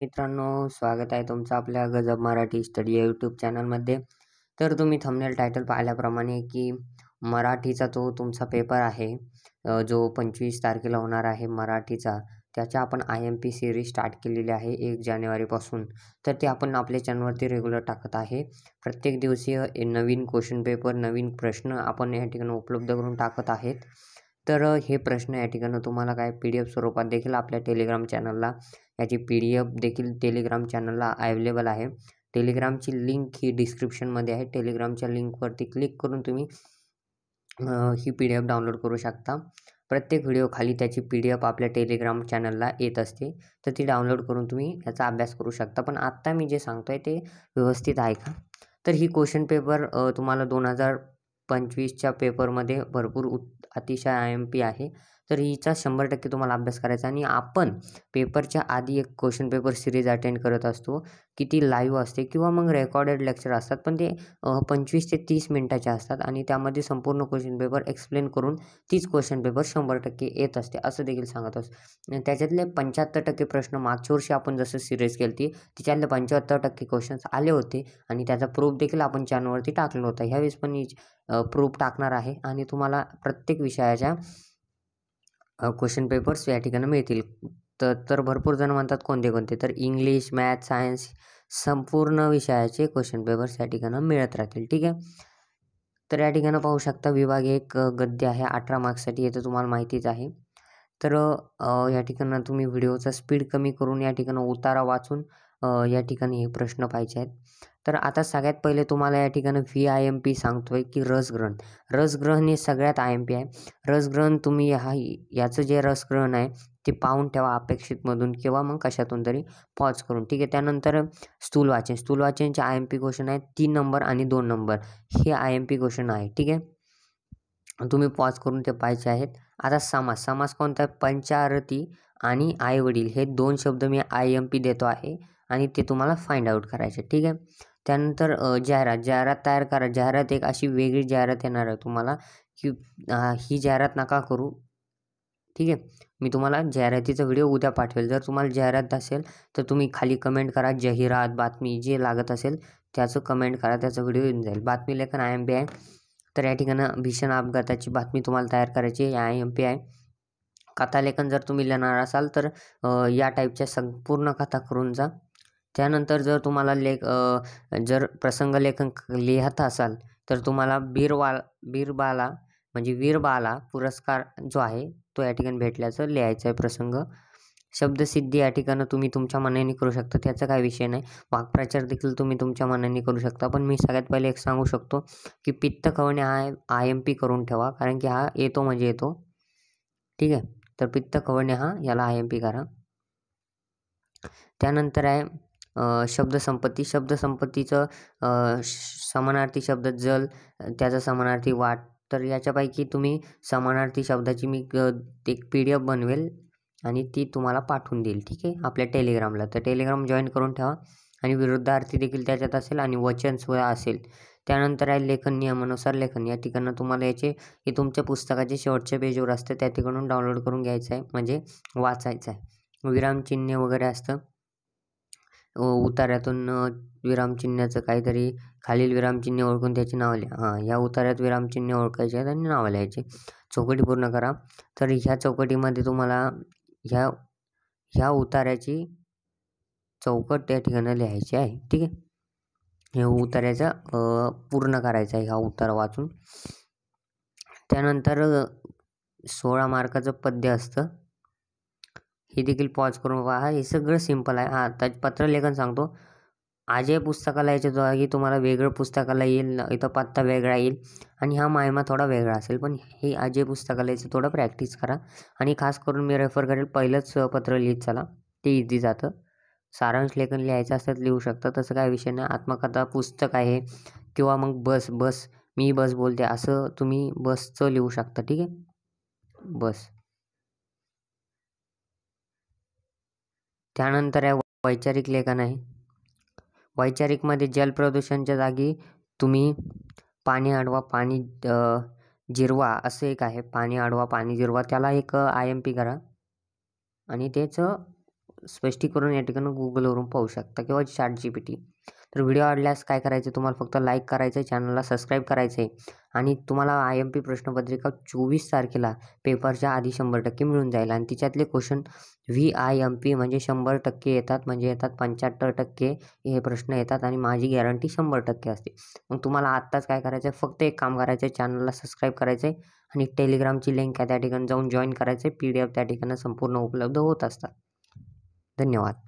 मित्रांनो, स्वागत आहे तुमचं आपल्या गजब मराठी स्टडी या यूट्यूब चॅनलमध्ये. तर तुम्ही थंबनेल टायटल पाहिल्याप्रमाणे की मराठीचा तो तुमचा पेपर आहे, जो 25 तारखेला होणार आहे मराठीचा. त्याच्या आपण IMP सिरीज स्टार्ट केलेली आहे 1 जानेवारीपासून. तर ते आपण आपल्या चॅनलवरती रेग्युलर टाकत आहे. प्रत्येक दिवशी नवीन क्वेश्चन पेपर, नवीन प्रश्न आपण या ठिकाणी उपलब्ध करून टाकत आहेत. तर हे प्रश्न या ठिकाणी तुम्हाला काय PDF स्वरूपात देखील आपल्या टेलिग्राम चॅनलला याची PDF देखील टेलिग्राम चॅनलला अवेलेबल आहे. टेलिग्रामची लिंक ही डिस्क्रिप्शनमध्ये आहे. टेलिग्रामच्या लिंकवरती क्लिक करून तुम्ही ही PDF डाउनलोड करू शकता. प्रत्येक व्हिडिओ खाली त्याची PDF आपल्या टेलिग्राम चॅनलला येत असते, तर ती डाउनलोड करून तुम्ही याचा अभ्यास करू शकता. पण आत्ता मी जे सांगतोय ते व्यवस्थित आहे का? तर ही क्वेश्चन पेपर तुम्हाला 2025च्या पेपरमध्ये भरपूर अतिशय IMP आहे. तर हिचा 100% तुम्हाला अभ्यास करायचा आणि आपण पेपरच्या आधी एक क्वेश्चन पेपर सिरीज अटेंड करत असतो, की ती लाईव्ह असते किंवा मग रेकॉर्डेड लेक्चर असतात. पण ते 25 ते 30 मिनिटाचे असतात आणि त्यामध्ये संपूर्ण क्वेश्चन पेपर एक्सप्लेन करून तीच क्वेश्चन पेपर 100% येत असते, असं देखील सांगत असतो. त्याच्यातले 75% प्रश्न मागच्या वर्षी आपण जसं सिरीज केली होती तिच्यातले 75% क्वेश्चन्स आले होते आणि त्याचा प्रूफ देखील आपण चॅनलवरती टाकला होता. ह्यावेळेस पण प्रूफ टाकणार आहे आणि तुम्हाला प्रत्येक विषयाच्या क्वेश्चन पेपर्स या ठिकाणी मिळतील. तर भरपूर जण म्हणतात कोणते तर इंग्लिश, मॅथ, सायन्स संपूर्ण विषयाचे क्वेश्चन पेपर्स या ठिकाणी मिळत राहतील. ठीक आहे. तर या ठिकाणी पाहू शकता विभाग 1 गद्य आहे 18 मार्क्ससाठी, हे तर तुम्हाला माहितीच आहे. तर या ठिकाणी तुम्ही व्हिडिओचा स्पीड कमी करून या ठिकाणी उतारा वाचून या ठिकाणी हे प्रश्न पाहिजे आहेत. तर आता सगळ्यात पहिले तुम्हाला या ठिकाणी VIMP सांगतोय की रसग्रहण. रसग्रहण हे सगळ्यात IMP आहे. रसग्रहण तुम्ही याचं जे रसग्रहण आहे ते पाहून ठेवा अपेक्षितमधून किंवा मग कशातून तरी पॉज करून. ठीक आहे. त्यानंतर स्थूल वाचनचे IMP क्वेश्चन आहेत 3 नंबर आणि 2 नंबर, हे IMP क्वेश्चन आहे. ठीक आहे. तुम्ही पॉज करून ते पाहायचे आहेत. आता समास कोणता आहे? पंचारती आणि आईवडील हे 2 शब्द मी IMP देतो आहे आणि ते तुम्हाला फाइंड आउट करायचे. ठीक आहे. त्यानंतर जाहिरात तयार करा. जाहिरात एक अशी वेगळी जाहिरात येणार आहे तुम्हाला की ही जाहिरात नका करू. ठीक आहे. मी तुम्हाला जाहिरातीचा व्हिडिओ उद्या पाठवेल. जर तुम्हाला जाहिरात असेल तर तुम्ही खाली कमेंट करा, जाहिरात, बातमी जे लागत असेल त्याचं कमेंट करा, त्याचा व्हिडिओ येऊन जाईल. बातमी लेखन IMP आहे. तर या ठिकाणी भीषण अपघाताची बातमी तुम्हाला तयार करायची आहे, IMP आहे. कथालेखन जर तुम्ही लिहिणार असाल तर या टाईपच्या संपूर्ण कथा करून जा. त्यानंतर जर तुम्हाला जर प्रसंगलेखन लिहत असाल तर तुम्हाला वीरबाला पुरस्कार जो आहे तो या ठिकाणी भेटल्याचं लिहायचं आहे प्रसंग. शब्दसिद्धी या ठिकाणी तुम्ही तुमच्या मनाने करू शकता, त्याचा काही विषय नाही. वाक्प्रचार देखील तुम्ही तुमच्या मनाने करू शकता. पण मी सगळ्यात पहिले एक सांगू शकतो की पित्त खवणे हा IMP करून ठेवा, कारण की हा येतो म्हणजे येतो. ठीक आहे. तर पित्त खवणे याला IMP करा. त्यानंतर आहे शब्दसंपत्तीचं समानार्थी शब्द जल, त्याचा समानार्थी वाट. तर याच्यापैकी तुम्ही समानार्थी शब्दाची मी एक PDF बनवेल आणि ती तुम्हाला पाठवून देईल. ठीक आहे, आपल्या टेलिग्रामला. तर टेलिग्राम जॉईन करून ठेवा. आणि विरुद्धार्थी देखील त्याच्यात असेल आणि वचन सुद्धा असेल. त्यानंतर आहे लेखन, नियमानुसार लेखन. या ठिकाणी तुम्हाला हे तुमच्या पुस्तकाचे शेवटच्या पेजवर असतं, त्या ठिकाणून डाउनलोड करून घ्यायचं आहे, म्हणजे वाचायचं आहे. विरामचिन्ह वगैरे असतं उतार्यातून, विरामचिन्हाचं काहीतरी खालील विरामचिन्ह ओळखून त्याची नावं लिहा. या उतार्यात विरामचिन्ह ओळखायचे आहेत आणि नावं लिहायची. चौकटी पूर्ण करा. तर ह्या चौकटीमध्ये तुम्हाला ह्या उतार्याची चौकट या ठिकाणी लिहायची आहे. ठीक आहे. ह्या उतार्याचा पूर्ण करायचा आहे, हा उतारा वाचून. त्यानंतर 16 मार्काचं पद्य असतं, हे देखील पॉज करून पहा. हे सगळं सिंपल आहे. आता पत्रलेखन सांगतो. अजय पुस्तकालयाच्या जागी तुम्हाला वेगळं पुस्तकालय येईल, इथं पत्ता वेगळा येईल आणि हा मायमा थोडा वेगळा असेल. पण हे अजय पुस्तकालयाचं थोडं प्रॅक्टिस करा आणि खास करून मी रेफर करेल पहिलंच पत्र लिहित चला, ते इझी जातं. सारांश लेखन लिहायचं असतं लिहू शकता, तसं काय विषय नाही. आत्मकथा पुस्तक आहे किंवा मग बस मी बस बोलते असं तुम्ही बसचं लिहू शकता. ठीक आहे, बस. त्यानंतर आहे वैचारिक लेखन आहे. वैचारिकमध्ये जलप्रदूषणच्या जागी तुम्ही पाणी अडवा, पाणी जिरवा असं एक आहे. पाणी अडवा, पाणी जिरवा, त्याला एक IMP करा आणि त्याचं स्पष्टीकरण या ठिकाणी Googleवरून पाहू शकता किंवा ChatGPT. तर व्हिडिओ आवडल्यास काय करायचं तुम्हाला फक्त लाईक करायचं आहे, चॅनलला सबस्क्राईब करायचं आहे आणि तुम्हाला IMP प्रश्नपत्रिका 24 तारखेला पेपरच्या आधी 100% मिळून जाईल आणि तिच्यातले क्वेश्चन VIMP म्हणजे 100% येतात, म्हणजे येतात 75% हे प्रश्न येतात आणि माझी गॅरंटी 100% असते. मग तुम्हाला आत्ताच काय करायचं आहे, फक्त एक काम करायचं आहे, चॅनलला सबस्क्राईब करायचं आहे आणि टेलिग्रामची लिंक आहे त्या ठिकाणी जाऊन जॉईन करायचं आहे. PDF त्या ठिकाणी संपूर्ण उपलब्ध होत असतात. धन्यवाद.